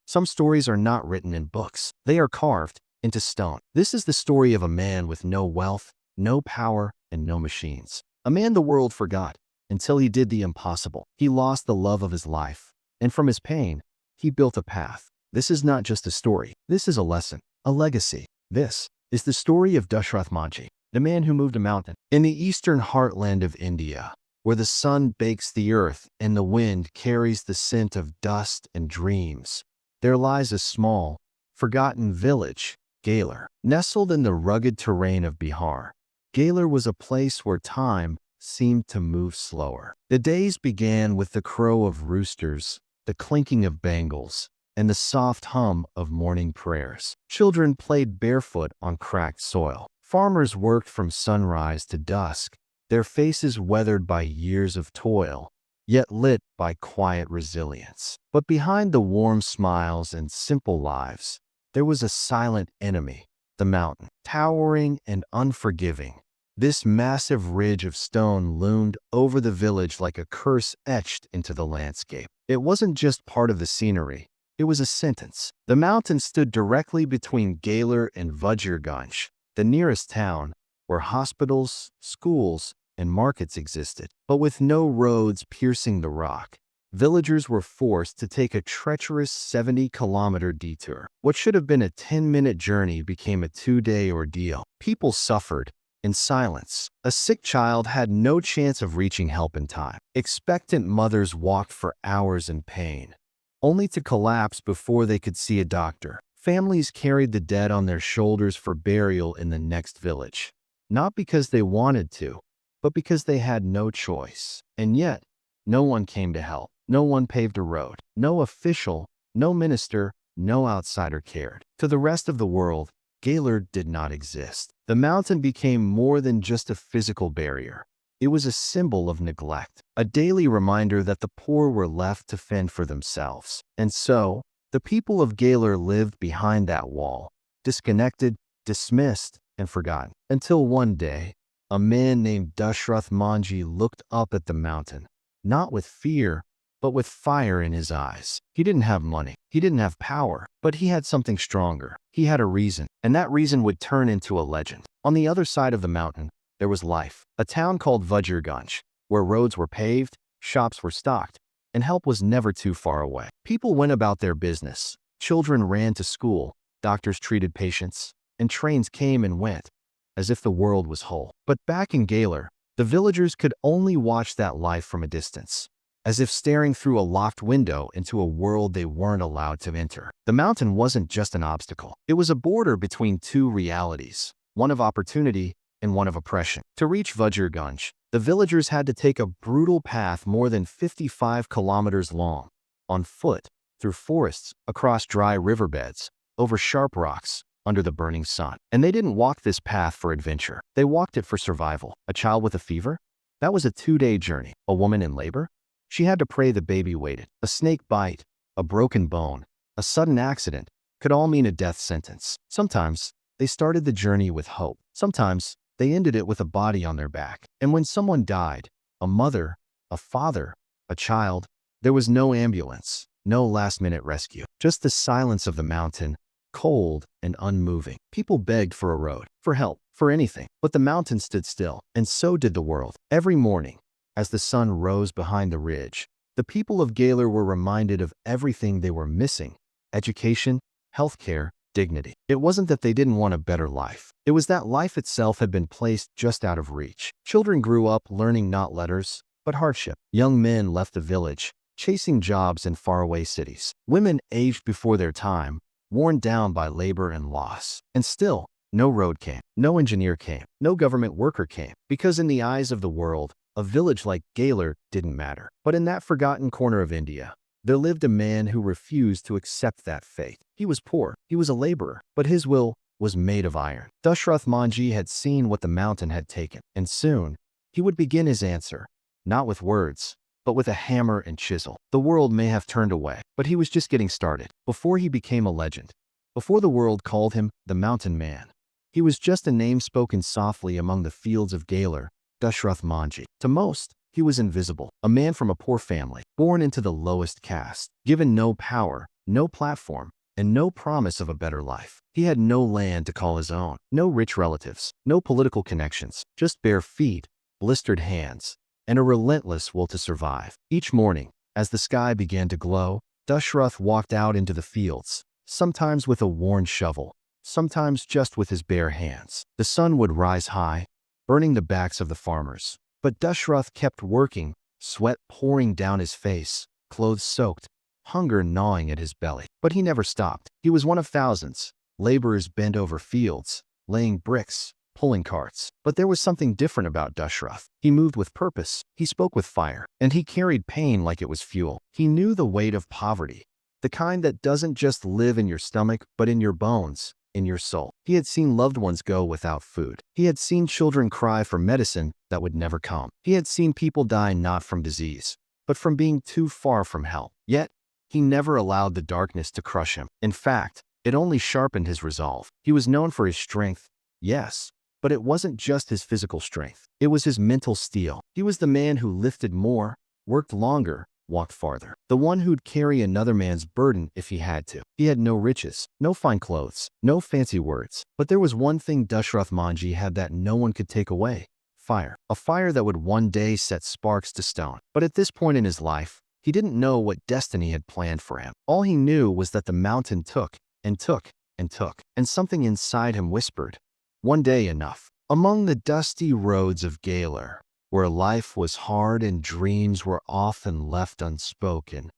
Some stories are not written in books. They are carved into stone. This is the story of a man with no wealth, no power, and no machines. A man the world forgot until he did the impossible. He lost the love of his life, and from his pain, he built a path. This is not just a story. This is a lesson, a legacy. This is the story of Dashrath Manjhi, the man who moved a mountain in the eastern heartland of India, where the sun bakes the earth and the wind carries the scent of dust and dreams. There lies a small, forgotten village, Galar. Nestled in the rugged terrain of Bihar, Galar was a place where time seemed to move slower. The days began with the crow of roosters, the clinking of bangles, and the soft hum of morning prayers. Children played barefoot on cracked soil. Farmers worked from sunrise to dusk, their faces weathered by years of toil, yet lit by quiet resilience. But behind the warm smiles and simple lives, there was a silent enemy, the mountain. Towering and unforgiving, this massive ridge of stone loomed over the village like a curse etched into the landscape. It wasn't just part of the scenery, it was a sentence. The mountain stood directly between Galar and Vajirganj, the nearest town, where hospitals, schools, and markets existed. But with no roads piercing the rock, villagers were forced to take a treacherous 70-kilometer detour. What should have been a 10-minute journey became a 2-day ordeal. People suffered in silence. A sick child had no chance of reaching help in time. Expectant mothers walked for hours in pain, only to collapse before they could see a doctor. Families carried the dead on their shoulders for burial in the next village, not because they wanted to, but because they had no choice. And yet, no one came to help. No one paved a road. No official, no minister, no outsider cared. To the rest of the world, Galar did not exist. The mountain became more than just a physical barrier. It was a symbol of neglect, a daily reminder that the poor were left to fend for themselves. And so, the people of Galar lived behind that wall, disconnected, dismissed, and forgotten. Until one day, a man named Dashrath Manjhi looked up at the mountain, not with fear, but with fire in his eyes. He didn't have money, he didn't have power, but he had something stronger. He had a reason, and that reason would turn into a legend. On the other side of the mountain, there was life, a town called Vajirganj, where roads were paved, shops were stocked, and help was never too far away. People went about their business, children ran to school, doctors treated patients, and trains came and went, as if the world was whole. But back in Galar, the villagers could only watch that life from a distance, as if staring through a locked window into a world they weren't allowed to enter. The mountain wasn't just an obstacle. It was a border between two realities, one of opportunity and one of oppression. To reach Vajirganj, the villagers had to take a brutal path more than 55 kilometers long, on foot, through forests, across dry riverbeds, over sharp rocks, under the burning sun. And they didn't walk this path for adventure. They walked it for survival. A child with a fever? That was a 2-day journey. A woman in labor? She had to pray the baby waited. A snake bite, a broken bone, a sudden accident could all mean a death sentence. Sometimes they started the journey with hope. Sometimes they ended it with a body on their back. And when someone died, a mother, a father, a child, there was no ambulance, no last-minute rescue. Just the silence of the mountain, cold and unmoving. People begged for a road, for help, for anything. But the mountain stood still, and so did the world. Every morning, as the sun rose behind the ridge, the people of Galar were reminded of everything they were missing: education, healthcare, dignity. It wasn't that they didn't want a better life. It was that life itself had been placed just out of reach. Children grew up learning not letters, but hardship. Young men left the village, chasing jobs in faraway cities. Women aged before their time, worn down by labor and loss. And still, no road came, no engineer came, no government worker came, because in the eyes of the world, a village like Galar didn't matter. But in that forgotten corner of India, there lived a man who refused to accept that fate. He was poor, he was a laborer, but his will was made of iron. Dashrath Manjhi had seen what the mountain had taken, and soon he would begin his answer, not with words, but with a hammer and chisel. The world may have turned away, but he was just getting started. Before he became a legend, before the world called him the Mountain Man, he was just a name spoken softly among the fields of Galar, Dashrath Manjhi. To most, he was invisible, a man from a poor family, born into the lowest caste, given no power, no platform, and no promise of a better life. He had no land to call his own, no rich relatives, no political connections, just bare feet, blistered hands, and a relentless will to survive. Each morning, as the sky began to glow, Dashrath walked out into the fields, sometimes with a worn shovel, sometimes just with his bare hands. The sun would rise high, burning the backs of the farmers. But Dashrath kept working, sweat pouring down his face, clothes soaked, hunger gnawing at his belly. But he never stopped. He was one of thousands, laborers bent over fields, laying bricks, pulling carts. But there was something different about Dashrath. He moved with purpose, he spoke with fire, and he carried pain like it was fuel. He knew the weight of poverty, the kind that doesn't just live in your stomach, but in your bones, in your soul. He had seen loved ones go without food. He had seen children cry for medicine that would never come. He had seen people die not from disease, but from being too far from help. Yet, he never allowed the darkness to crush him. In fact, it only sharpened his resolve. He was known for his strength, yes, but it wasn't just his physical strength. It was his mental steel. He was the man who lifted more, worked longer, walked farther. The one who'd carry another man's burden if he had to. He had no riches, no fine clothes, no fancy words. But there was one thing Dashrath Manjhi had that no one could take away. Fire. A fire that would one day set sparks to stone. But at this point in his life, he didn't know what destiny had planned for him. All he knew was that the mountain took, and took, and took. And something inside him whispered, one day enough. Among the dusty roads of Galar, where life was hard and dreams were often left unspoken,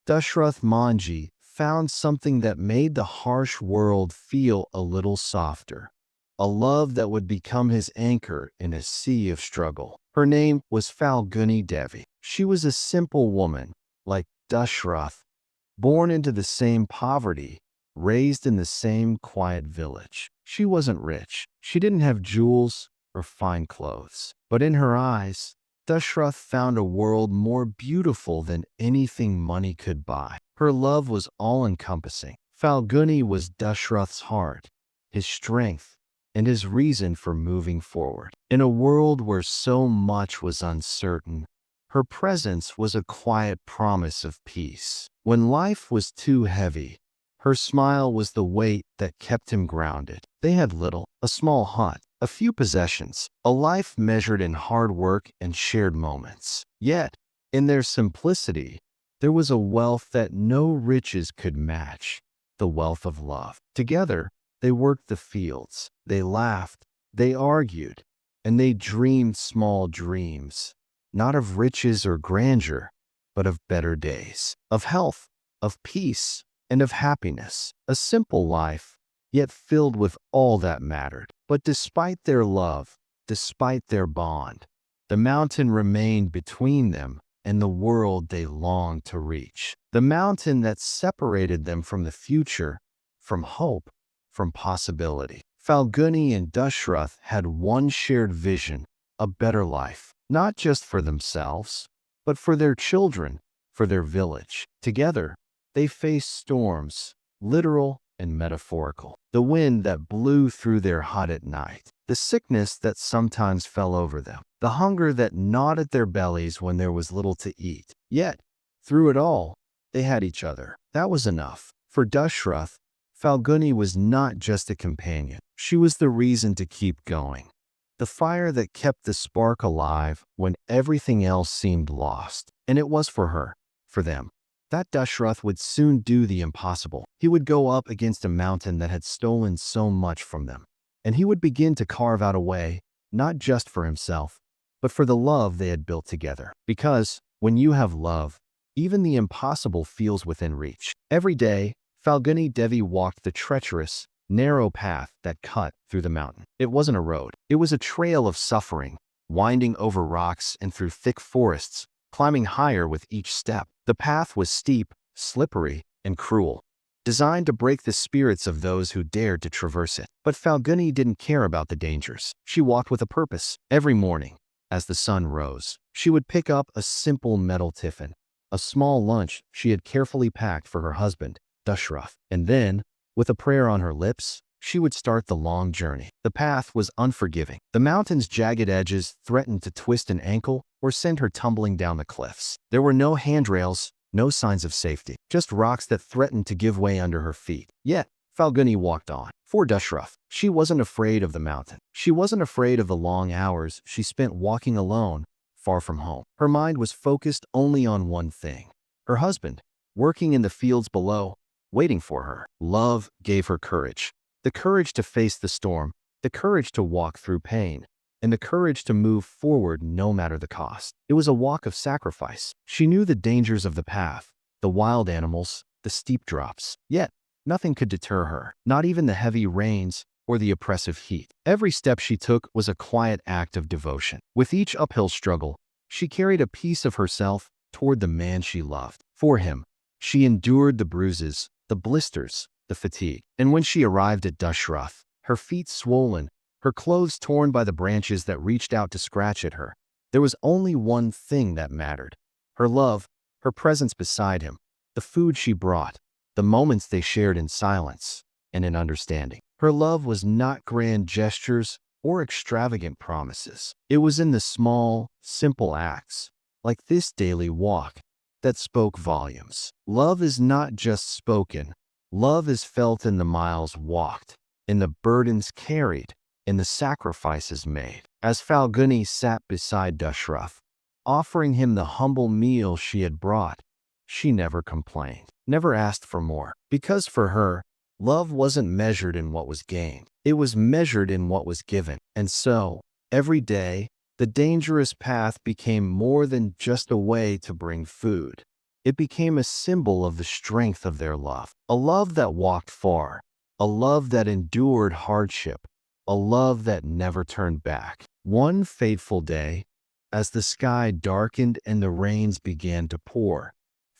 Dashrath Manjhi found something that made the harsh world feel a little softer. A love that would become his anchor in a sea of struggle. Her name was Falguni Devi. She was a simple woman, like Dashrath, born into the same poverty, raised in the same quiet village. She wasn't rich. She didn't have jewels or fine clothes. But in her eyes, Dashrath found a world more beautiful than anything money could buy. Her love was all-encompassing. Falguni was Dashrath's heart, his strength, and his reason for moving forward. In a world where so much was uncertain, her presence was a quiet promise of peace. When life was too heavy, her smile was the weight that kept him grounded. They had little, a small hut, a few possessions, a life measured in hard work and shared moments. Yet, in their simplicity, there was a wealth that no riches could match, the wealth of love. Together, they worked the fields, they laughed, they argued, and they dreamed small dreams, not of riches or grandeur, but of better days, of health, of peace, and of happiness. A simple life, yet filled with all that mattered. But despite their love, despite their bond, the mountain remained between them and the world they longed to reach. The mountain that separated them from the future, from hope, from possibility. Falguni and Dashrath had one shared vision, a better life, not just for themselves, but for their children, for their village. Together, they faced storms, literal and metaphorical. The wind that blew through their hut at night, the sickness that sometimes fell over them, the hunger that gnawed at their bellies when there was little to eat. Yet, through it all, they had each other. That was enough. For Dashrath, Falguni was not just a companion. She was the reason to keep going. The fire that kept the spark alive when everything else seemed lost. And it was for her, for them, that Dashrath would soon do the impossible. He would go up against a mountain that had stolen so much from them. And he would begin to carve out a way, not just for himself, but for the love they had built together. Because when you have love, even the impossible feels within reach. Every day, Falguni Devi walked the treacherous, narrow path that cut through the mountain. It wasn't a road. It was a trail of suffering, winding over rocks and through thick forests, climbing higher with each step. The path was steep, slippery, and cruel, designed to break the spirits of those who dared to traverse it. But Falguni didn't care about the dangers. She walked with a purpose. Every morning, as the sun rose, she would pick up a simple metal tiffin, a small lunch she had carefully packed for her husband, Dashrath. And then, with a prayer on her lips, she would start the long journey. The path was unforgiving. The mountain's jagged edges threatened to twist an ankle or send her tumbling down the cliffs. There were no handrails, no signs of safety, just rocks that threatened to give way under her feet. Yet, Falguni walked on. For Dashrath, she wasn't afraid of the mountain. She wasn't afraid of the long hours she spent walking alone, far from home. Her mind was focused only on one thing: her husband, working in the fields below, waiting for her. Love gave her courage. The courage to face the storm, the courage to walk through pain, and the courage to move forward no matter the cost. It was a walk of sacrifice. She knew the dangers of the path, the wild animals, the steep drops. Yet, nothing could deter her, not even the heavy rains or the oppressive heat. Every step she took was a quiet act of devotion. With each uphill struggle, she carried a piece of herself toward the man she loved. For him, she endured the bruises, the blisters, the fatigue. And when she arrived at Dashrath, her feet swollen, her clothes torn by the branches that reached out to scratch at her, there was only one thing that mattered: her love, her presence beside him, the food she brought, the moments they shared in silence and in understanding. Her love was not grand gestures or extravagant promises. It was in the small, simple acts, like this daily walk, that spoke volumes. Love is not just spoken. Love is felt in the miles walked, in the burdens carried, in the sacrifices made. As Falguni sat beside Dashrath, offering him the humble meal she had brought, she never complained, never asked for more. Because for her, love wasn't measured in what was gained. It was measured in what was given. And so, every day, the dangerous path became more than just a way to bring food. It became a symbol of the strength of their love. A love that walked far. A love that endured hardship. A love that never turned back. One fateful day, as the sky darkened and the rains began to pour,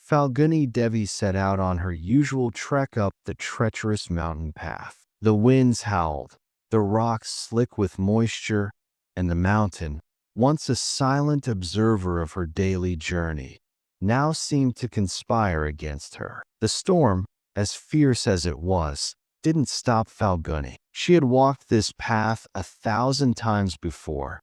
Falguni Devi set out on her usual trek up the treacherous mountain path. The winds howled, the rocks slick with moisture, and the mountain, once a silent observer of her daily journey, now seemed to conspire against her. The storm, as fierce as it was, didn't stop Falguni. She had walked this path 1,000 times before,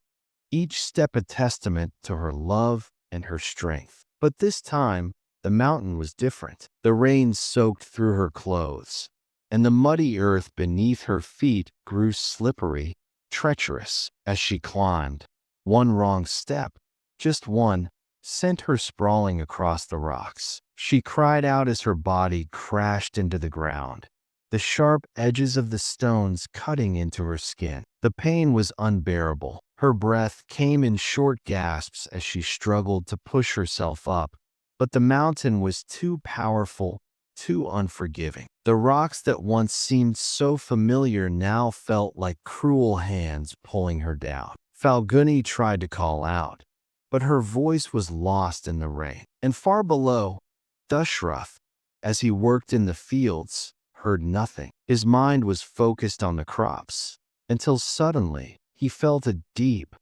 each step a testament to her love and her strength. But this time, the mountain was different. The rain soaked through her clothes, and the muddy earth beneath her feet grew slippery, treacherous. As she climbed, one wrong step, just one, sent her sprawling across the rocks. She cried out as her body crashed into the ground, the sharp edges of the stones cutting into her skin. The pain was unbearable. Her breath came in short gasps as she struggled to push herself up, but the mountain was too powerful, too unforgiving. The rocks that once seemed so familiar now felt like cruel hands pulling her down. Falguni tried to call out, but her voice was lost in the rain. And far below, Dashrath, as he worked in the fields, heard nothing. His mind was focused on the crops, until suddenly he felt a deep,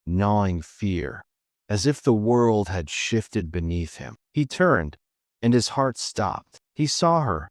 gnawing fear, as if the world had shifted beneath him. He turned, and his heart stopped. He saw her,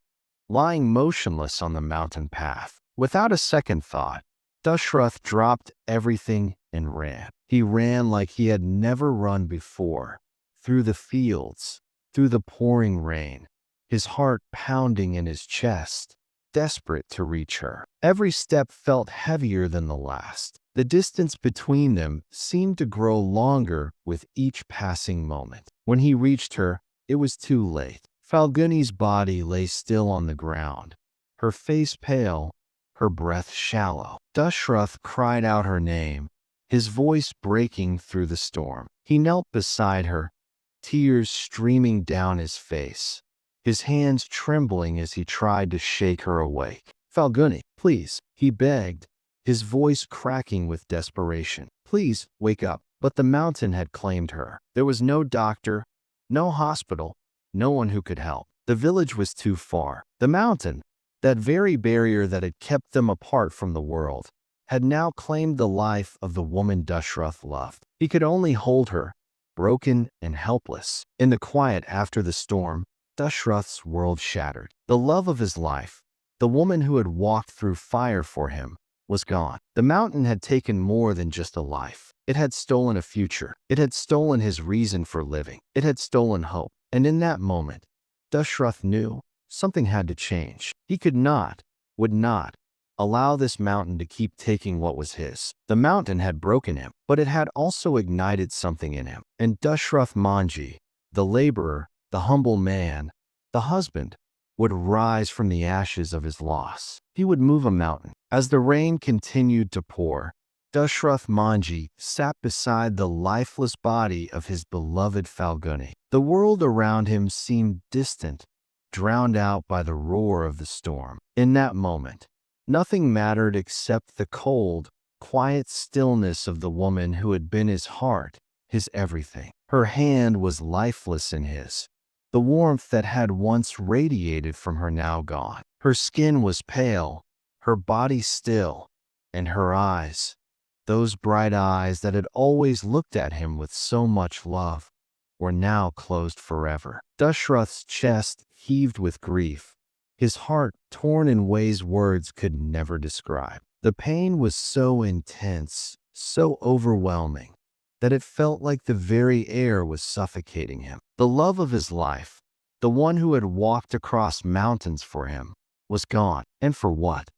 lying motionless on the mountain path. Without a second thought, Dashrath dropped everything and ran. He ran like he had never run before, through the fields, through the pouring rain, his heart pounding in his chest, desperate to reach her. Every step felt heavier than the last. The distance between them seemed to grow longer with each passing moment. When he reached her, it was too late. Falguni's body lay still on the ground, her face pale, her breath shallow. Dashrath cried out her name, his voice breaking through the storm. He knelt beside her, tears streaming down his face, his hands trembling as he tried to shake her awake. "Falguni, please," he begged, his voice cracking with desperation. "Please, wake up." But the mountain had claimed her. There was no doctor, no hospital, no one who could help. The village was too far. The mountain, that very barrier that had kept them apart from the world, had now claimed the life of the woman Dashrath loved. He could only hold her, broken and helpless. In the quiet after the storm, Dashrath's world shattered. The love of his life, the woman who had walked through fire for him, was gone. The mountain had taken more than just a life. It had stolen a future. It had stolen his reason for living. It had stolen hope. And in that moment, Dashrath knew something had to change. He could not, would not, allow this mountain to keep taking what was his. The mountain had broken him, but it had also ignited something in him. And Dashrath Manjhi, the laborer, the humble man, the husband, would rise from the ashes of his loss. He would move a mountain. As the rain continued to pour, Dashrath Manjhi sat beside the lifeless body of his beloved Falguni. The world around him seemed distant, drowned out by the roar of the storm. In that moment, nothing mattered except the cold, quiet stillness of the woman who had been his heart, his everything. Her hand was lifeless in his. The warmth that had once radiated from her now gone. Her skin was pale, her body still, and her eyes, those bright eyes that had always looked at him with so much love, were now closed forever. Dashrath's chest heaved with grief, his heart torn in ways words could never describe. The pain was so intense, so overwhelming, that it felt like the very air was suffocating him. The love of his life, the one who had walked across mountains for him, was gone. And for what?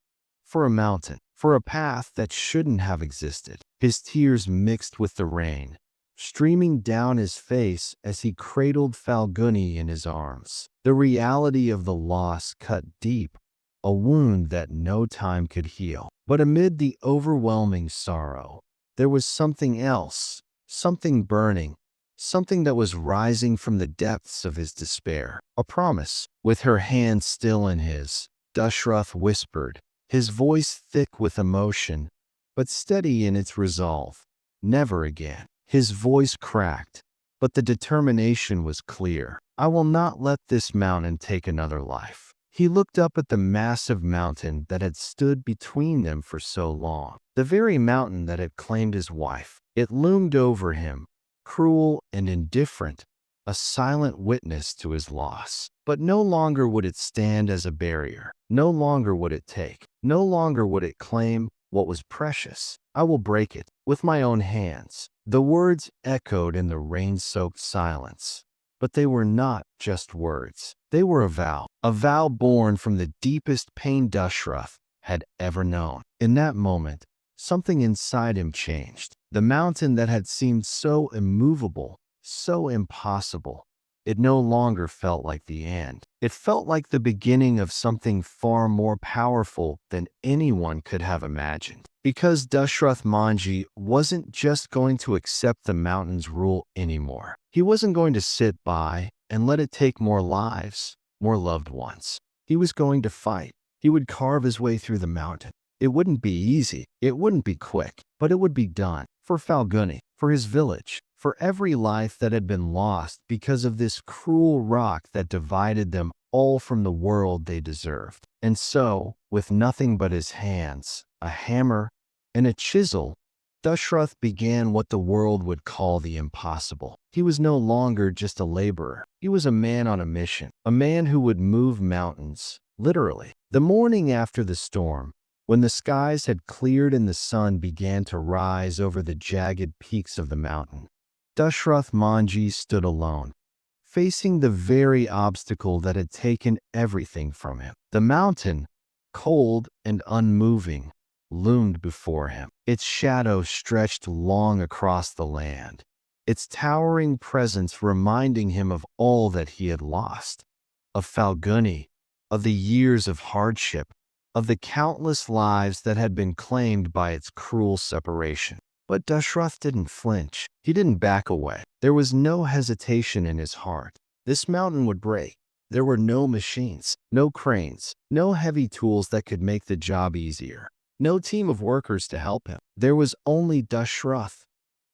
For a mountain, for a path that shouldn't have existed. His tears mixed with the rain, streaming down his face as he cradled Falguni in his arms. The reality of the loss cut deep, a wound that no time could heal. But amid the overwhelming sorrow, there was something else, something burning, something that was rising from the depths of his despair. A promise. With her hand still in his, Dashrath whispered, his voice thick with emotion, but steady in its resolve. Never again. His voice cracked, but the determination was clear. I will not let this mountain take another life. He looked up at the massive mountain that had stood between them for so long. The very mountain that had claimed his wife. It loomed over him, cruel and indifferent, a silent witness to his loss. But no longer would it stand as a barrier. No longer would it take. No longer would it claim what was precious. I will break it with my own hands. The words echoed in the rain-soaked silence. But they were not just words. They were a vow born from the deepest pain Dashrath had ever known. In that moment, something inside him changed. The mountain that had seemed so immovable, so impossible, it no longer felt like the end. It felt like the beginning of something far more powerful than anyone could have imagined. Because Dashrath Manjhi wasn't just going to accept the mountain's rule anymore. He wasn't going to sit by and let it take more lives, more loved ones. He was going to fight. He would carve his way through the mountain. It wouldn't be easy. It wouldn't be quick, but it would be done. For Falguni, for his village, for every life that had been lost because of this cruel rock that divided them all from the world they deserved. And so, with nothing but his hands, a hammer, and a chisel, Dashrath began what the world would call the impossible. He was no longer just a laborer. He was a man on a mission, a man who would move mountains, literally. The morning after the storm, when the skies had cleared and the sun began to rise over the jagged peaks of the mountain, Dashrath Manjhi stood alone, facing the very obstacle that had taken everything from him. The mountain, cold and unmoving, loomed before him. Its shadow stretched long across the land, its towering presence reminding him of all that he had lost, of Falguni, of the years of hardship, of the countless lives that had been claimed by its cruel separation. But Dashrath didn't flinch. He didn't back away. There was no hesitation in his heart. This mountain would break. There were no machines, no cranes, no heavy tools that could make the job easier. No team of workers to help him. There was only Dashrath,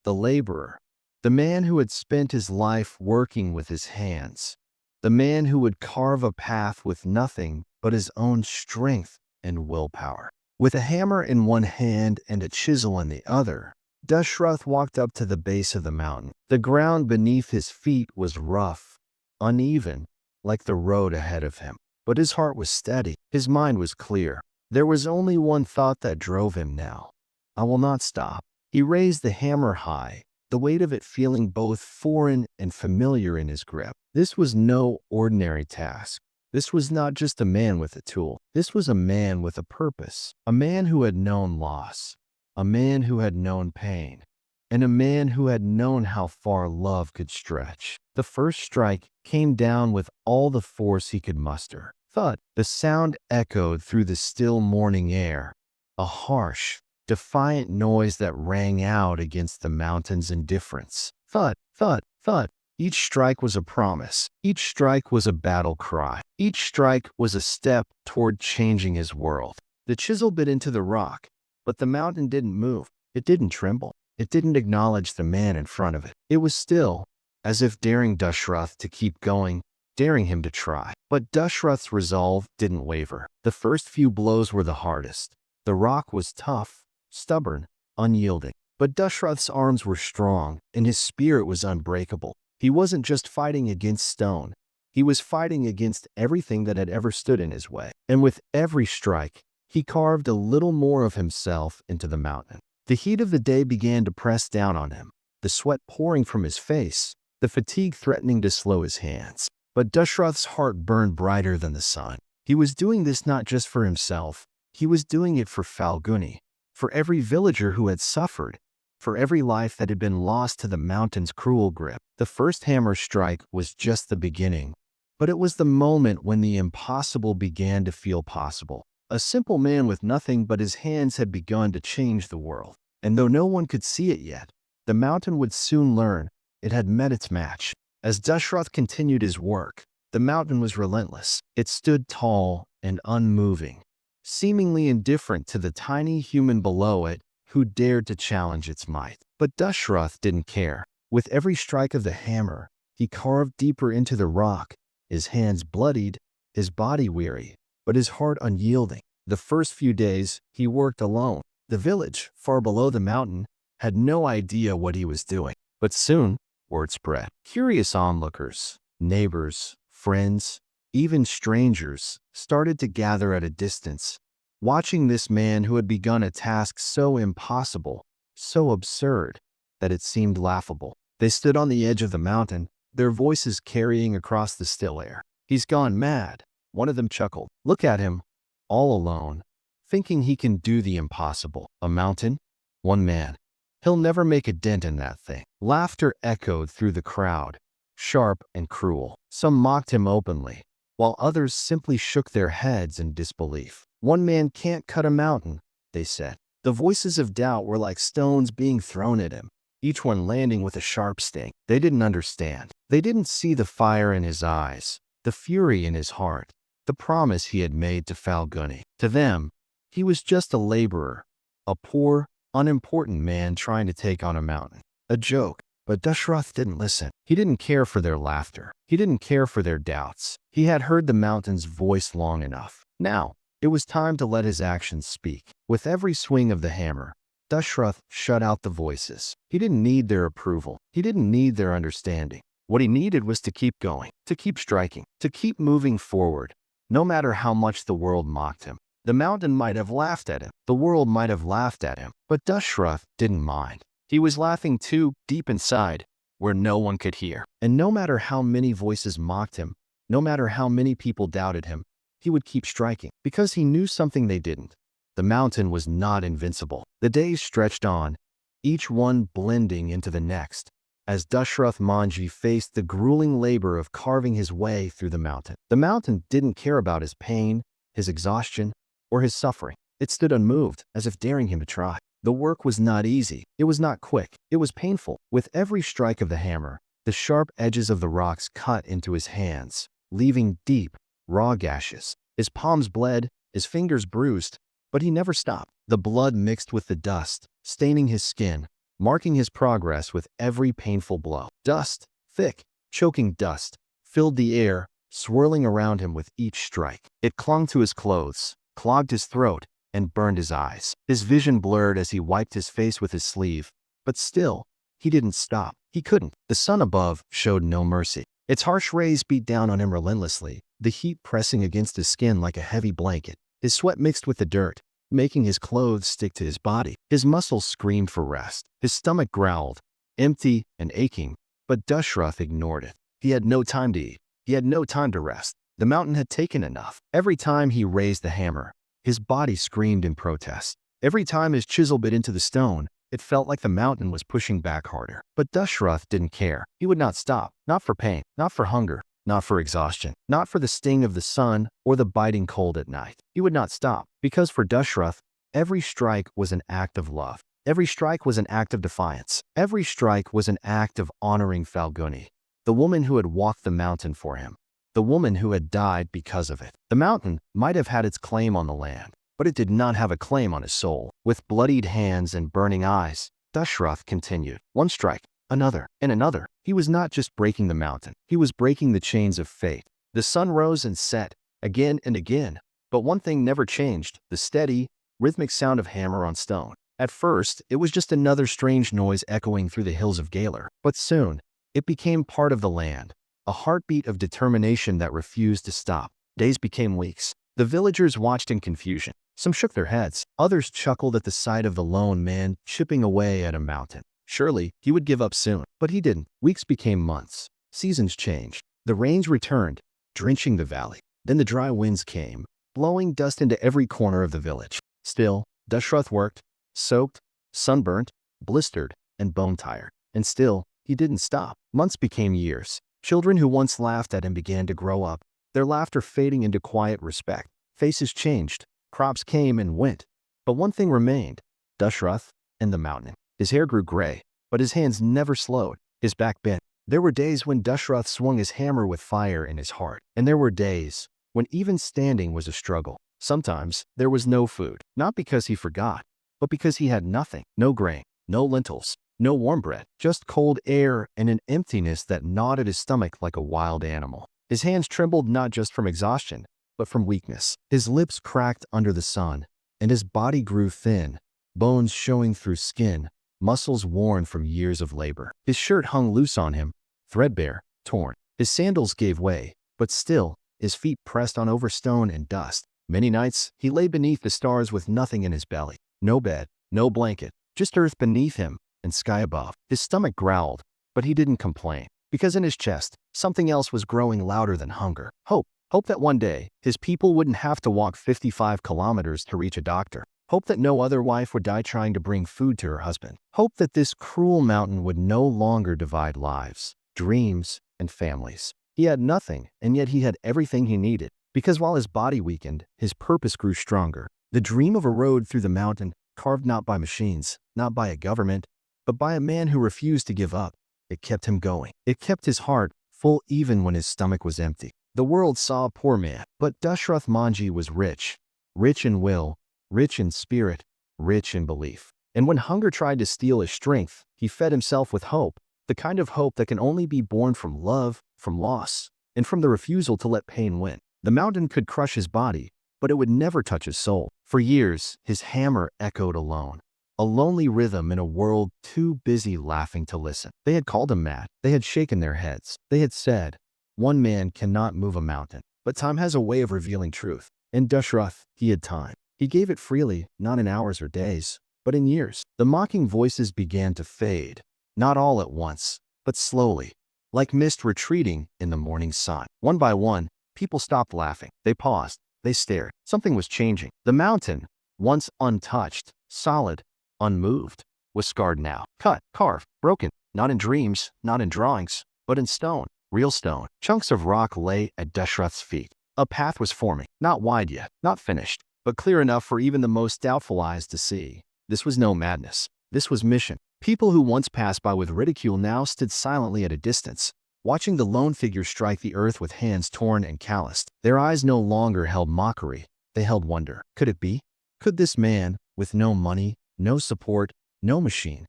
the laborer, the man who had spent his life working with his hands, the man who would carve a path with nothing but his own strength and willpower. With a hammer in one hand and a chisel in the other, Dashrath walked up to the base of the mountain. The ground beneath his feet was rough, uneven, like the road ahead of him. But his heart was steady. His mind was clear. There was only one thought that drove him now. I will not stop. He raised the hammer high, the weight of it feeling both foreign and familiar in his grip. This was no ordinary task. This was not just a man with a tool. This was a man with a purpose, a man who had known loss, a man who had known pain, and a man who had known how far love could stretch. The first strike came down with all the force he could muster. Thud! The sound echoed through the still morning air, a harsh, defiant noise that rang out against the mountain's indifference. Thud! Thud! Thud! Each strike was a promise. Each strike was a battle cry. Each strike was a step toward changing his world. The chisel bit into the rock, but the mountain didn't move. It didn't tremble. It didn't acknowledge the man in front of it. It was still, as if daring Dashrath to keep going, daring him to try. But Dashrath's resolve didn't waver. The first few blows were the hardest. The rock was tough, stubborn, unyielding. But Dashrath's arms were strong, and his spirit was unbreakable. He wasn't just fighting against stone. He was fighting against everything that had ever stood in his way. And with every strike, he carved a little more of himself into the mountain. The heat of the day began to press down on him, the sweat pouring from his face, the fatigue threatening to slow his hands. But Dashrath's heart burned brighter than the sun. He was doing this not just for himself. He was doing it for Falguni, for every villager who had suffered, for every life that had been lost to the mountain's cruel grip. The first hammer strike was just the beginning, but it was the moment when the impossible began to feel possible. A simple man with nothing but his hands had begun to change the world. And though no one could see it yet, the mountain would soon learn it had met its match. As Dashrath continued his work, the mountain was relentless. It stood tall and unmoving, seemingly indifferent to the tiny human below it who dared to challenge its might. But Dashrath didn't care. With every strike of the hammer, he carved deeper into the rock, his hands bloodied, his body weary, but his heart unyielding. The first few days, he worked alone. The village, far below the mountain, had no idea what he was doing. But soon, word spread. Curious onlookers, neighbors, friends, even strangers started to gather at a distance, watching this man who had begun a task so impossible, so absurd, that it seemed laughable. They stood on the edge of the mountain, their voices carrying across the still air. "He's gone mad," one of them chuckled. "Look at him, all alone, thinking he can do the impossible." "A mountain?" One man. "He'll never make a dent in that thing." Laughter echoed through the crowd, sharp and cruel. Some mocked him openly, while others simply shook their heads in disbelief. "One man can't cut a mountain," they said. The voices of doubt were like stones being thrown at him, each one landing with a sharp sting. They didn't understand. They didn't see the fire in his eyes, the fury in his heart, the promise he had made to Falguni. To them, he was just a laborer, a poor, unimportant man trying to take on a mountain. A joke. But Dashrath didn't listen. He didn't care for their laughter. He didn't care for their doubts. He had heard the mountain's voice long enough. Now, it was time to let his actions speak. With every swing of the hammer, Dashrath shut out the voices. He didn't need their approval. He didn't need their understanding. What he needed was to keep going, to keep striking, to keep moving forward, no matter how much the world mocked him. The mountain might have laughed at him. The world might have laughed at him. But Dashrath didn't mind. He was laughing too, deep inside, where no one could hear. And no matter how many voices mocked him, no matter how many people doubted him, he would keep striking, because he knew something they didn't. The mountain was not invincible. The days stretched on, each one blending into the next, as Dashrath Manjhi faced the grueling labor of carving his way through the mountain. The mountain didn't care about his pain, his exhaustion, or his suffering. It stood unmoved, as if daring him to try. The work was not easy. It was not quick. It was painful. With every strike of the hammer, the sharp edges of the rocks cut into his hands, leaving deep, raw gashes. His palms bled, his fingers bruised, but he never stopped. The blood mixed with the dust, staining his skin, marking his progress with every painful blow. Dust, thick, choking dust, filled the air, swirling around him with each strike. It clung to his clothes, clogged his throat, and burned his eyes. His vision blurred as he wiped his face with his sleeve, but still, he didn't stop. He couldn't. The sun above showed no mercy. Its harsh rays beat down on him relentlessly, the heat pressing against his skin like a heavy blanket. His sweat mixed with the dirt, making his clothes stick to his body. His muscles screamed for rest. His stomach growled, empty and aching, but Dashrath ignored it. He had no time to eat. He had no time to rest. The mountain had taken enough. Every time he raised the hammer, his body screamed in protest. Every time his chisel bit into the stone, it felt like the mountain was pushing back harder. But Dashrath didn't care. He would not stop. Not for pain, not for hunger, not for exhaustion, not for the sting of the sun or the biting cold at night. He would not stop, because for Dashrath, every strike was an act of love. Every strike was an act of defiance. Every strike was an act of honoring Falguni, the woman who had walked the mountain for him, the woman who had died because of it. The mountain might have had its claim on the land, but it did not have a claim on his soul. With bloodied hands and burning eyes, Dashrath continued. One strike, another, and another. He was not just breaking the mountain. He was breaking the chains of fate. The sun rose and set, again and again, but one thing never changed: the steady, rhythmic sound of hammer on stone. At first, it was just another strange noise echoing through the hills of Galar, but soon, it became part of the land, a heartbeat of determination that refused to stop. Days became weeks. The villagers watched in confusion. Some shook their heads. Others chuckled at the sight of the lone man chipping away at a mountain. Surely, he would give up soon, but he didn't. Weeks became months. Seasons changed. The rains returned, drenching the valley. Then the dry winds came, blowing dust into every corner of the village. Still, Dashrath worked, soaked, sunburnt, blistered, and bone-tired. And still, he didn't stop. Months became years. Children who once laughed at him began to grow up, their laughter fading into quiet respect. Faces changed. Crops came and went. But one thing remained: Dashrath and the mountain. His hair grew gray, but his hands never slowed. His back bent. There were days when Dashrath swung his hammer with fire in his heart. And there were days when even standing was a struggle. Sometimes there was no food, not because he forgot, but because he had nothing. No grain, no lentils, no warm bread, just cold air and an emptiness that gnawed at his stomach like a wild animal. His hands trembled not just from exhaustion, but from weakness. His lips cracked under the sun, and his body grew thin, bones showing through skin, muscles worn from years of labor. His shirt hung loose on him, threadbare, torn. His sandals gave way, but still, his feet pressed on over stone and dust. Many nights, he lay beneath the stars with nothing in his belly. No bed, no blanket, just earth beneath him and sky above. His stomach growled, but he didn't complain, because in his chest, something else was growing louder than hunger. Hope. Hope that one day, his people wouldn't have to walk 55 kilometers to reach a doctor. Hope that no other wife would die trying to bring food to her husband. Hope that this cruel mountain would no longer divide lives, dreams, and families. He had nothing, and yet he had everything he needed. Because while his body weakened, his purpose grew stronger. The dream of a road through the mountain, carved not by machines, not by a government, but by a man who refused to give up. It kept him going. It kept his heart full even when his stomach was empty. The world saw a poor man, but Dashrath Manjhi was rich. Rich in will, rich in spirit, rich in belief. And when hunger tried to steal his strength, he fed himself with hope, the kind of hope that can only be born from love, from loss, and from the refusal to let pain win. The mountain could crush his body, but it would never touch his soul. For years, his hammer echoed alone, a lonely rhythm in a world too busy laughing to listen. They had called him mad. They had shaken their heads. They had said, "One man cannot move a mountain." But time has a way of revealing truth. In Dashrath, he had time. He gave it freely, not in hours or days, but in years. The mocking voices began to fade, not all at once, but slowly, like mist retreating in the morning sun. One by one, people stopped laughing. They paused. They stared. Something was changing. The mountain, once untouched, solid, unmoved, was scarred now. Cut, carved, broken, not in dreams, not in drawings, but in stone. Real stone. Chunks of rock lay at Dashrath's feet. A path was forming, not wide yet, not finished, but clear enough for even the most doubtful eyes to see. This was no madness. This was mission. People who once passed by with ridicule now stood silently at a distance, watching the lone figure strike the earth with hands torn and calloused. Their eyes no longer held mockery. They held wonder. Could it be? Could this man, with no money, no support, no machine,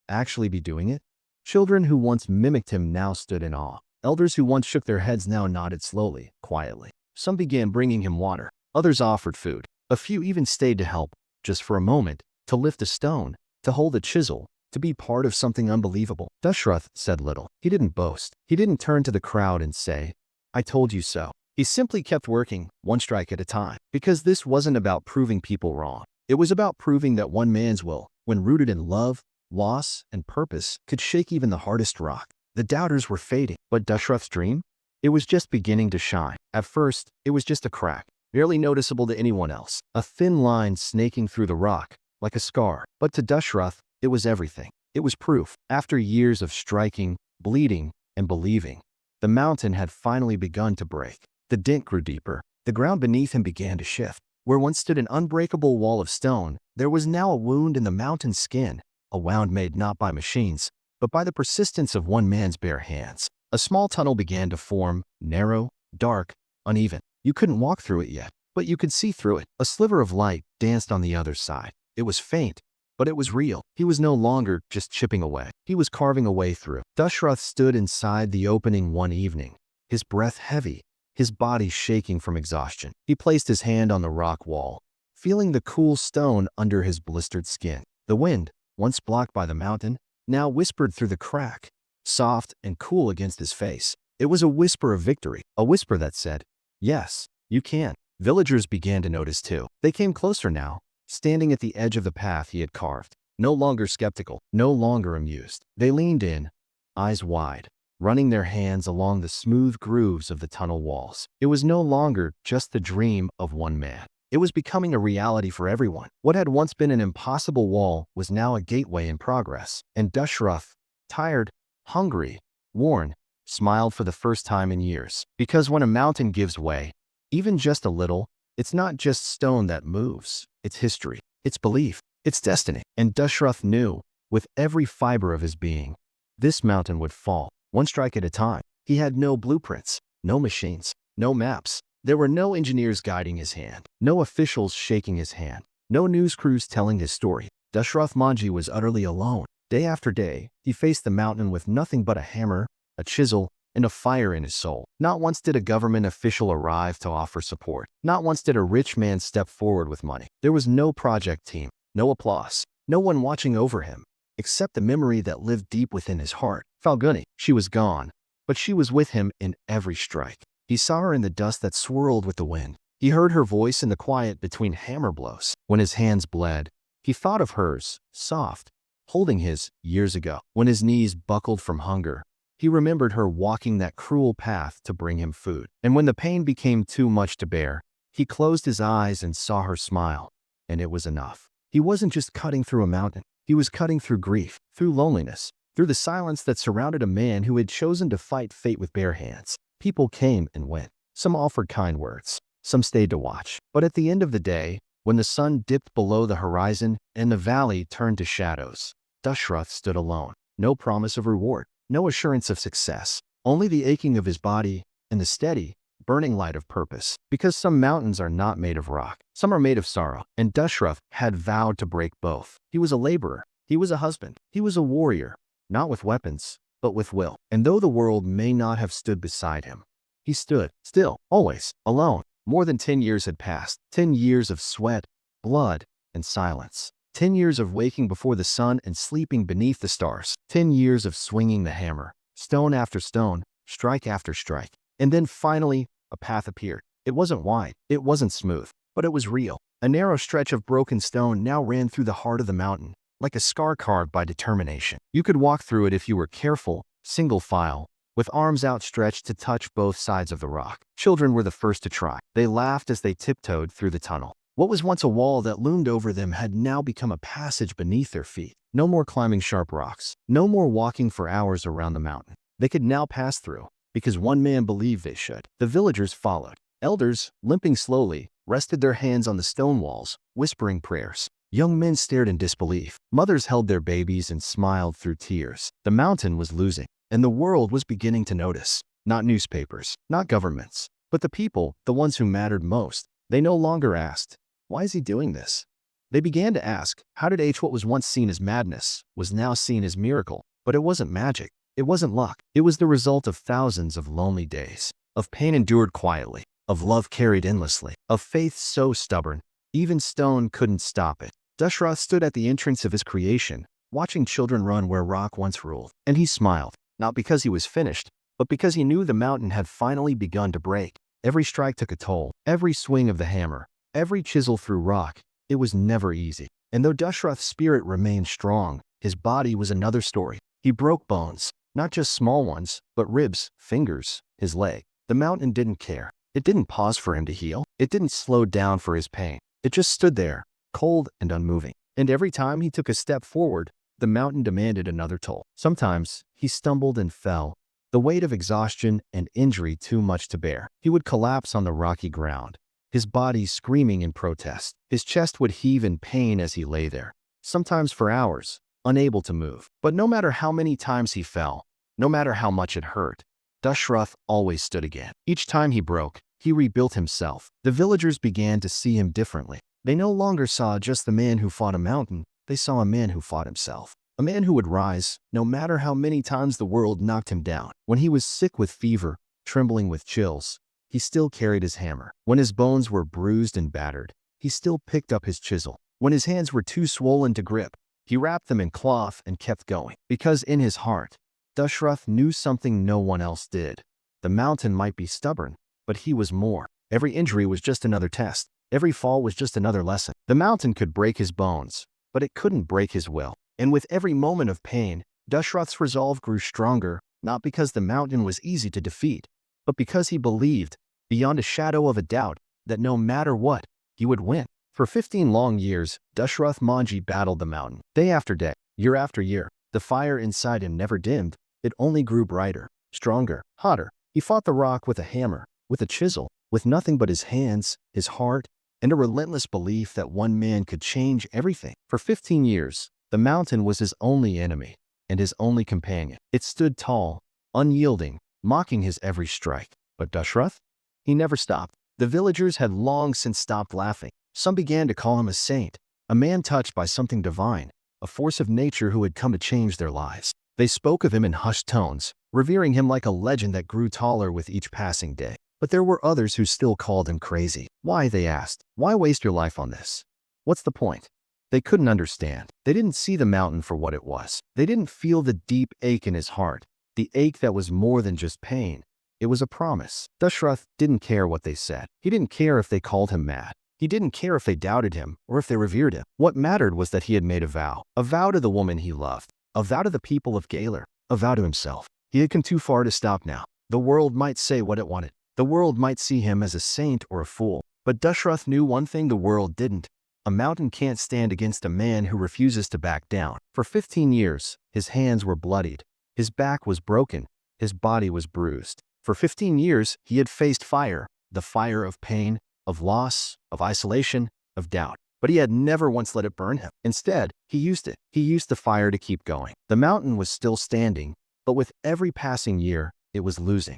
actually be doing it? Children who once mimicked him now stood in awe. Elders who once shook their heads now nodded slowly, quietly. Some began bringing him water. Others offered food. A few even stayed to help, just for a moment, to lift a stone, to hold a chisel, to be part of something unbelievable. Dashrath said little. He didn't boast. He didn't turn to the crowd and say, "I told you so." He simply kept working, one strike at a time, because this wasn't about proving people wrong. It was about proving that one man's will, when rooted in love, loss, and purpose, could shake even the hardest rock. The doubters were fading, but Dashrath's dream? It was just beginning to shine. At first, it was just a crack, barely noticeable to anyone else, a thin line snaking through the rock, like a scar. But to Dashrath, it was everything. It was proof. After years of striking, bleeding, and believing, the mountain had finally begun to break. The dent grew deeper. The ground beneath him began to shift. Where once stood an unbreakable wall of stone, there was now a wound in the mountain's skin, a wound made not by machines, but by the persistence of one man's bare hands. A small tunnel began to form, narrow, dark, uneven. You couldn't walk through it yet, but you could see through it. A sliver of light danced on the other side. It was faint, but it was real. He was no longer just chipping away. He was carving a way through. Dashrath stood inside the opening one evening, his breath heavy, his body shaking from exhaustion. He placed his hand on the rock wall, feeling the cool stone under his blistered skin. The wind, once blocked by the mountain, now whispered through the crack, soft and cool against his face. It was a whisper of victory, a whisper that said, "Yes, you can." Villagers began to notice too. They came closer now, standing at the edge of the path he had carved, no longer skeptical, no longer amused. They leaned in, eyes wide, running their hands along the smooth grooves of the tunnel walls. It was no longer just the dream of one man. It was becoming a reality for everyone. What had once been an impossible wall was now a gateway in progress. And Dashrath, tired, hungry, worn, smiled for the first time in years. Because when a mountain gives way, even just a little, it's not just stone that moves. It's history, it's belief, it's destiny. And Dashrath knew, with every fiber of his being, this mountain would fall, one strike at a time. He had no blueprints, no machines, no maps. There were no engineers guiding his hand, no officials shaking his hand, no news crews telling his story. Dashrath Manjhi was utterly alone. Day after day, he faced the mountain with nothing but a hammer, a chisel, and a fire in his soul. Not once did a government official arrive to offer support. Not once did a rich man step forward with money. There was no project team, no applause, no one watching over him, except the memory that lived deep within his heart. Falguni, she was gone, but she was with him in every strike. He saw her in the dust that swirled with the wind. He heard her voice in the quiet between hammer blows. When his hands bled, he thought of hers, soft, holding his, years ago. When his knees buckled from hunger, he remembered her walking that cruel path to bring him food. And when the pain became too much to bear, he closed his eyes and saw her smile, and it was enough. He wasn't just cutting through a mountain. He was cutting through grief, through loneliness, through the silence that surrounded a man who had chosen to fight fate with bare hands. People came and went. Some offered kind words. Some stayed to watch. But at the end of the day, when the sun dipped below the horizon and the valley turned to shadows, Dashrath stood alone. No promise of reward, no assurance of success, only the aching of his body and the steady, burning light of purpose. Because some mountains are not made of rock. Some are made of sorrow. And Dashrath had vowed to break both. He was a laborer. He was a husband. He was a warrior, not with weapons, but with will. And though the world may not have stood beside him, he stood, still, always, alone. More than 10 years had passed. 10 years of sweat, blood, and silence. 10 years of waking before the sun and sleeping beneath the stars. 10 years of swinging the hammer, stone after stone, strike after strike. And then finally, a path appeared. It wasn't wide, it wasn't smooth, but it was real. A narrow stretch of broken stone now ran through the heart of the mountain, like a scar carved by determination. You could walk through it if you were careful, single file, with arms outstretched to touch both sides of the rock. Children were the first to try. They laughed as they tiptoed through the tunnel. What was once a wall that loomed over them had now become a passage beneath their feet. No more climbing sharp rocks. No more walking for hours around the mountain. They could now pass through, because one man believed they should. The villagers followed. Elders, limping slowly, rested their hands on the stone walls, whispering prayers. Young men stared in disbelief. Mothers held their babies and smiled through tears. The mountain was losing, and the world was beginning to notice. Not newspapers, not governments, but the people, the ones who mattered most. They no longer asked, "Why is he doing this?" They began to ask, how did what was once seen as madness was now seen as miracle? But it wasn't magic. It wasn't luck. It was the result of thousands of lonely days, of pain endured quietly, of love carried endlessly, of faith so stubborn, even stone couldn't stop it. Dashrath stood at the entrance of his creation, watching children run where rock once ruled. And he smiled, not because he was finished, but because he knew the mountain had finally begun to break. Every strike took a toll, every swing of the hammer, every chisel through rock. It was never easy. And though Dashrath's spirit remained strong, his body was another story. He broke bones, Not just small ones, but ribs, fingers, his leg. The mountain didn't care. It didn't pause for him to heal. It didn't slow down for his pain. It just stood there, cold and unmoving. And every time he took a step forward, the mountain demanded another toll. Sometimes he stumbled and fell, the weight of exhaustion and injury too much to bear. He would collapse on the rocky ground, his body screaming in protest. His chest would heave in pain as he lay there, sometimes for hours, unable to move. But no matter how many times he fell, no matter how much it hurt, Dashrath always stood again. Each time he broke, he rebuilt himself. The villagers began to see him differently. They no longer saw just the man who fought a mountain. They saw a man who fought himself. A man who would rise, no matter how many times the world knocked him down. When he was sick with fever, trembling with chills, he still carried his hammer. When his bones were bruised and battered, he still picked up his chisel. When his hands were too swollen to grip, he wrapped them in cloth and kept going. Because in his heart, Dashrath knew something no one else did. The mountain might be stubborn, but he was more. Every injury was just another test. Every fall was just another lesson. The mountain could break his bones, but it couldn't break his will. And with every moment of pain, Dashrath's resolve grew stronger, not because the mountain was easy to defeat, but because he believed, beyond a shadow of a doubt, that no matter what, he would win. For 15 long years, Dashrath Manjhi battled the mountain. Day after day, year after year, the fire inside him never dimmed. It only grew brighter, stronger, hotter. He fought the rock with a hammer, with a chisel, with nothing but his hands, his heart, and a relentless belief that one man could change everything. For 15 years, the mountain was his only enemy and his only companion. It stood tall, unyielding, mocking his every strike. But Dashrath? He never stopped. The villagers had long since stopped laughing. Some began to call him a saint, a man touched by something divine, a force of nature who had come to change their lives. They spoke of him in hushed tones, revering him like a legend that grew taller with each passing day. But there were others who still called him crazy. Why, they asked. Why waste your life on this? What's the point? They couldn't understand. They didn't see the mountain for what it was. They didn't feel the deep ache in his heart, the ache that was more than just pain. It was a promise. Dashrath didn't care what they said. He didn't care if they called him mad. He didn't care if they doubted him or if they revered him. What mattered was that he had made a vow to the woman he loved, a vow to the people of Galar, a vow to himself. He had come too far to stop now. The world might say what it wanted. The world might see him as a saint or a fool. But Dashrath knew one thing the world didn't. A mountain can't stand against a man who refuses to back down. For 15 years, his hands were bloodied. His back was broken. His body was bruised. For 15 years, he had faced fire, the fire of pain, of loss, of isolation, of doubt. But he had never once let it burn him. Instead, he used it. He used the fire to keep going. The mountain was still standing, but with every passing year, it was losing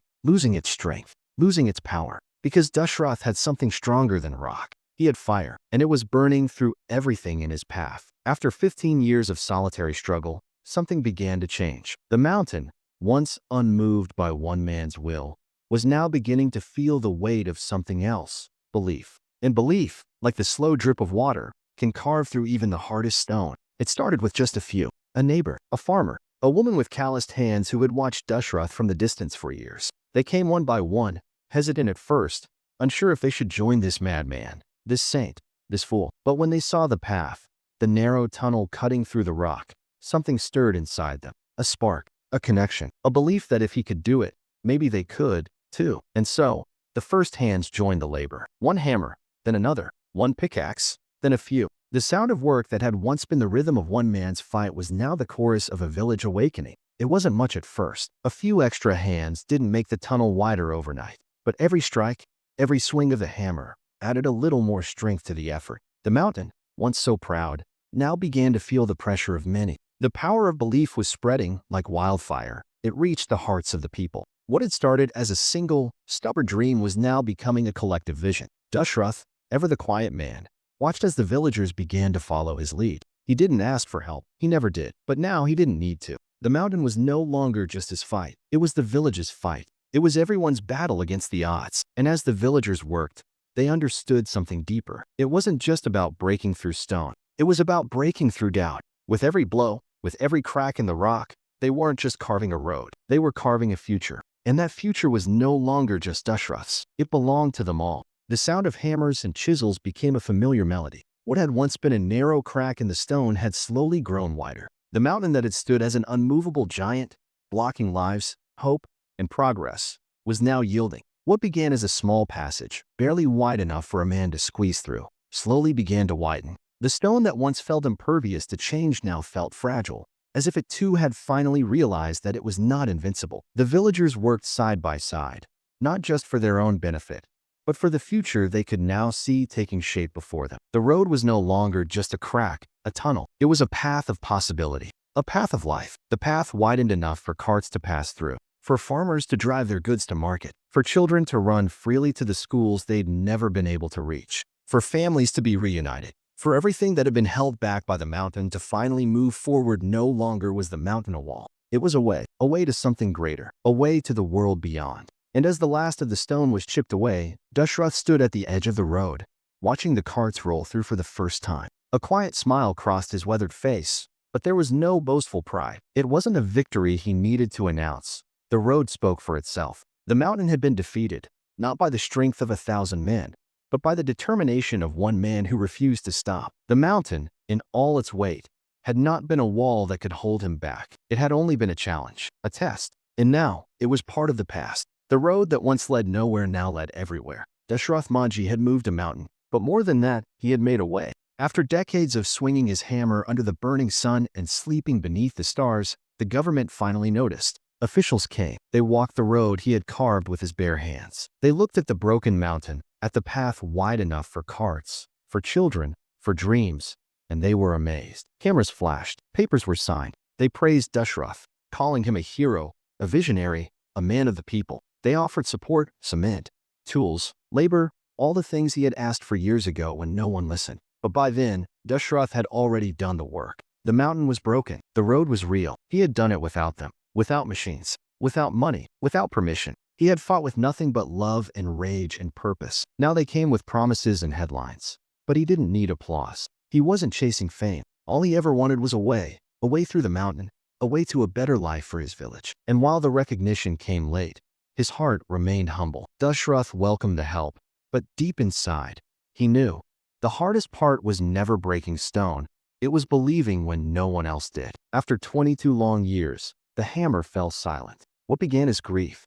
its strength, losing its power. Because Dashrath had something stronger than rock. He had fire, and it was burning through everything in his path. After 15 years of solitary struggle, something began to change. The mountain, once unmoved by one man's will, was now beginning to feel the weight of something else, belief. And belief, like the slow drip of water, can carve through even the hardest stone. It started with just a few. A neighbor, a farmer, a woman with calloused hands who had watched Dashrath from the distance for years. They came one by one, hesitant at first, unsure if they should join this madman, this saint, this fool. But when they saw the path, the narrow tunnel cutting through the rock, something stirred inside them. A spark, a connection, a belief that if he could do it, maybe they could, too. And so, the first hands joined the labor. One hammer, then another, one pickaxe, then a few. The sound of work that had once been the rhythm of one man's fight was now the chorus of a village awakening. It wasn't much at first. A few extra hands didn't make the tunnel wider overnight. But every strike, every swing of the hammer, added a little more strength to the effort. The mountain, once so proud, now began to feel the pressure of many. The power of belief was spreading like wildfire. It reached the hearts of the people. What had started as a single, stubborn dream was now becoming a collective vision. Dashrath, ever the quiet man, watched as the villagers began to follow his lead. He didn't ask for help. He never did. But now he didn't need to. The mountain was no longer just his fight. It was the village's fight. It was everyone's battle against the odds. And as the villagers worked, they understood something deeper. It wasn't just about breaking through stone. It was about breaking through doubt. With every blow, with every crack in the rock, they weren't just carving a road. They were carving a future. And that future was no longer just Dashrath's. It belonged to them all. The sound of hammers and chisels became a familiar melody. What had once been a narrow crack in the stone had slowly grown wider. The mountain that had stood as an unmovable giant blocking lives, hope, and progress, was now yielding. What began as a small passage, barely wide enough for a man to squeeze through, slowly began to widen. The stone that once felt impervious to change now felt fragile, as if it too had finally realized that it was not invincible. The villagers worked side by side, not just for their own benefit, but for the future they could now see taking shape before them. The road was no longer just a crack, a tunnel. It was a path of possibility, a path of life. The path widened enough for carts to pass through, for farmers to drive their goods to market, for children to run freely to the schools they'd never been able to reach, for families to be reunited, for everything that had been held back by the mountain to finally move forward. No longer was the mountain a wall. It was a way to something greater, a way to the world beyond. And as the last of the stone was chipped away, Dashrath stood at the edge of the road, watching the carts roll through for the first time. A quiet smile crossed his weathered face, but there was no boastful pride. It wasn't a victory he needed to announce. The road spoke for itself. The mountain had been defeated, not by the strength of 1,000 men, but by the determination of one man who refused to stop. The mountain, in all its weight, had not been a wall that could hold him back. It had only been a challenge, a test. And now, it was part of the past. The road that once led nowhere now led everywhere. Dashrath Manjhi had moved a mountain, but more than that, he had made a way. After decades of swinging his hammer under the burning sun and sleeping beneath the stars, the government finally noticed. Officials came. They walked the road he had carved with his bare hands. They looked at the broken mountain, at the path wide enough for carts, for children, for dreams, and they were amazed. Cameras flashed. Papers were signed. They praised Dashrath, calling him a hero, a visionary, a man of the people. They offered support, cement, tools, labor, all the things he had asked for years ago when no one listened. But by then, Dashrath had already done the work. The mountain was broken. The road was real. He had done it without them, without machines, without money, without permission. He had fought with nothing but love and rage and purpose. Now they came with promises and headlines. But he didn't need applause. He wasn't chasing fame. All he ever wanted was a way through the mountain, a way to a better life for his village. And while the recognition came late, his heart remained humble. Dashrath welcomed the help, but deep inside, he knew. The hardest part was never breaking stone. It was believing when no one else did. After 22 long years, the hammer fell silent. What began as grief,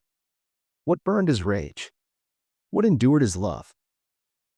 what burned as rage, what endured as love,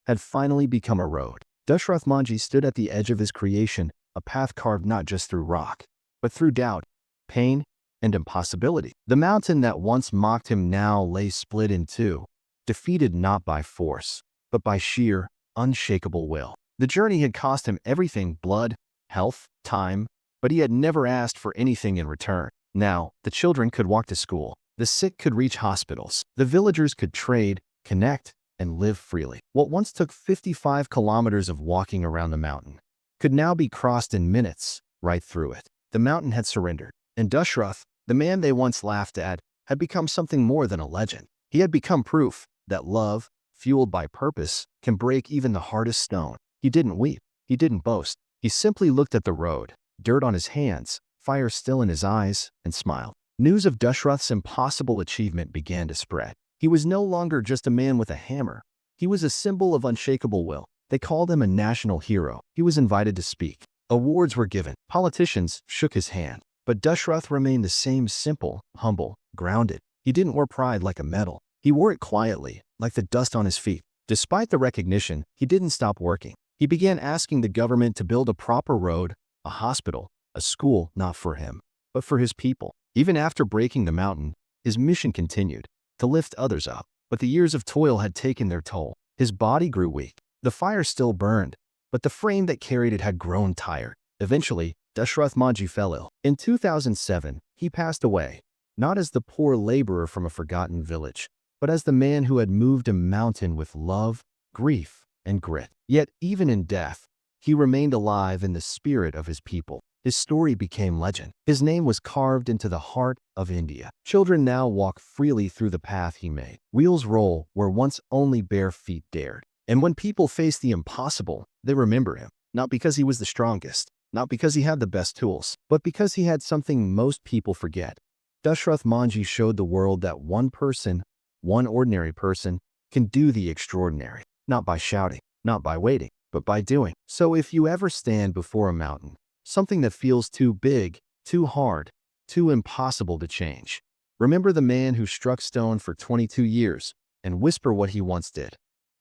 had finally become a road. Dashrath Manjhi stood at the edge of his creation, a path carved not just through rock, but through doubt, pain, and impossibility. The mountain that once mocked him now lay split in two, defeated not by force, but by sheer, unshakable will. The journey had cost him everything: blood, health, time, but he had never asked for anything in return. Now, the children could walk to school, the sick could reach hospitals, the villagers could trade, connect, and live freely. What once took 55 kilometers of walking around the mountain could now be crossed in minutes, right through it. The mountain had surrendered, and Dashrath, the man they once laughed at, had become something more than a legend. He had become proof that love, fueled by purpose, can break even the hardest stone. He didn't weep. He didn't boast. He simply looked at the road, dirt on his hands, fire still in his eyes, and smiled. News of Dashrath's impossible achievement began to spread. He was no longer just a man with a hammer. He was a symbol of unshakable will. They called him a national hero. He was invited to speak. Awards were given. Politicians shook his hand. But Dashrath remained the same: simple, humble, grounded. He didn't wear pride like a medal. He wore it quietly, like the dust on his feet. Despite the recognition, he didn't stop working. He began asking the government to build a proper road, a hospital, a school, not for him, but for his people. Even after breaking the mountain, his mission continued, to lift others up. But the years of toil had taken their toll. His body grew weak. The fire still burned, but the frame that carried it had grown tired. Eventually, Dashrath Manjhi fell ill. In 2007, he passed away, not as the poor laborer from a forgotten village, but as the man who had moved a mountain with love, grief, and grit. Yet, even in death, he remained alive in the spirit of his people. His story became legend. His name was carved into the heart of India. Children now walk freely through the path he made. Wheels roll where once only bare feet dared. And when people face the impossible, they remember him, not because he was the strongest, not because he had the best tools, but because he had something most people forget. Dashrath Manjhi showed the world that one person, one ordinary person, can do the extraordinary, not by shouting, not by waiting, but by doing. So if you ever stand before a mountain, something that feels too big, too hard, too impossible to change. Remember the man who struck stone for 22 years and whisper what he once did.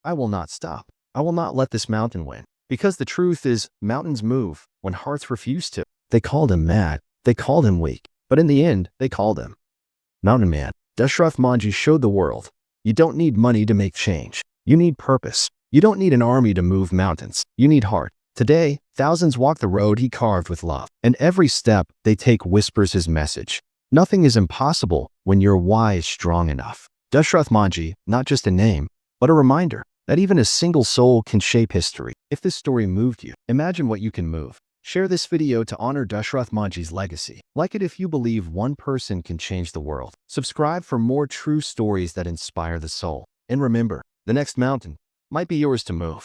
I will not stop. I will not let this mountain win. Because the truth is, mountains move when hearts refuse to. They called him mad. They called him weak. But in the end, they called him Mountain Man. Dashrath Manjhi showed the world, you don't need money to make change. You need purpose. You don't need an army to move mountains. You need heart. Today, thousands walk the road he carved with love. And every step they take whispers his message. Nothing is impossible when your why is strong enough. Dashrath Manjhi, not just a name, but a reminder that even a single soul can shape history. If this story moved you, imagine what you can move. Share this video to honor Dashrath Manjhi's legacy. Like it if you believe one person can change the world. Subscribe for more true stories that inspire the soul. And remember, the next mountain might be yours to move.